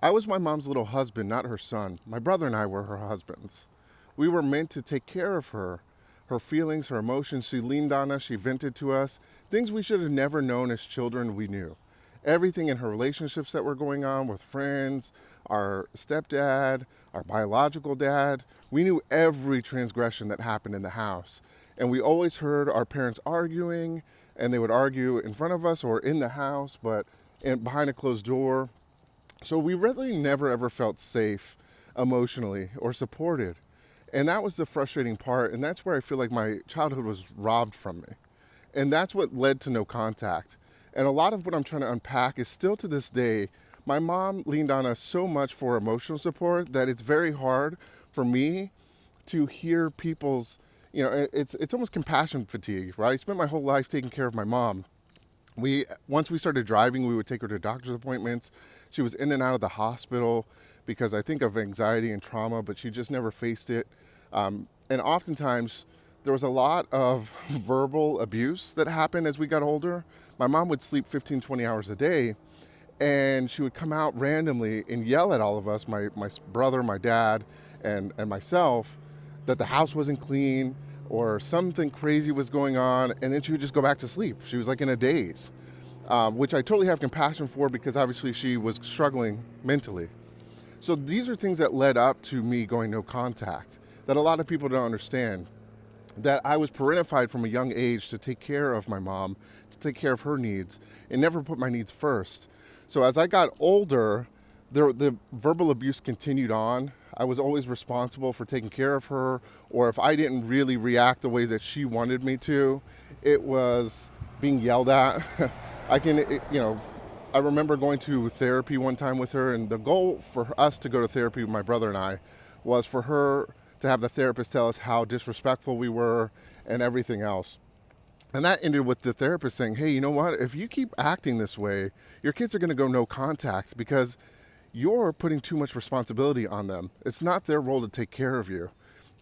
I was my mom's little husband, not her son. My brother and I were her husbands. We were meant to take care of her, her feelings, her emotions. She leaned on us, she vented to us. Things we should have never known as children, we knew. Everything in her relationships that were going on with friends, our stepdad, our biological dad. We knew every transgression that happened in the house. And we always heard our parents arguing, and they would argue in front of us or in the house, but behind a closed door. So we really never ever felt safe emotionally or supported. And that was the frustrating part. And that's where I feel like my childhood was robbed from me. And that's what led to no contact. And a lot of what I'm trying to unpack is still to this day, my mom leaned on us so much for emotional support that it's very hard for me to hear people's, it's almost compassion fatigue, right? I spent my whole life taking care of my mom. Once we started driving, we would take her to doctor's appointments. She was in and out of the hospital because I think of anxiety and trauma, but she just never faced it. And oftentimes there was a lot of verbal abuse that happened as we got older. My mom would sleep 15, 20 hours a day, and she would come out randomly and yell at all of us, my brother, my dad, and myself, that the house wasn't clean or something crazy was going on, and then she would just go back to sleep. She was like in a daze, which I totally have compassion for because obviously she was struggling mentally. So these are things that led up to me going no contact that a lot of people don't understand. That I was parentified from a young age to take care of my mom, to take care of her needs, and never put my needs first. So as I got older, the verbal abuse continued on. I was always responsible for taking care of her, or if I didn't really react the way that she wanted me to, it was being yelled at. I remember going to therapy one time with her, and the goal for us to go to therapy with my brother and I was for her to have the therapist tell us how disrespectful we were and everything else. And that ended with the therapist saying, hey, you know what? If you keep acting this way, your kids are going to go no contact because you're putting too much responsibility on them. It's not their role to take care of you.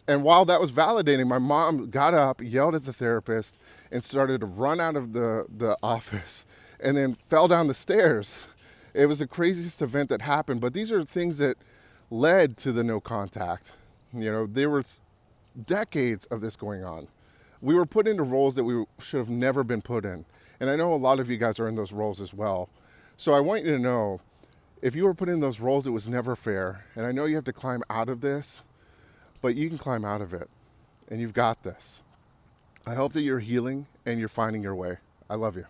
And while that was validating, my mom got up, yelled at the therapist, and started to run out of the office and then fell down the stairs. It was the craziest event that happened. But these are things that led to the no contact. There were decades of this going on. We were put into roles that we should have never been put in. And I know a lot of you guys are in those roles as well. So I want you to know, if you were put in those roles, it was never fair. And I know you have to climb out of this, but you can climb out of it. And you've got this. I hope that you're healing and you're finding your way. I love you.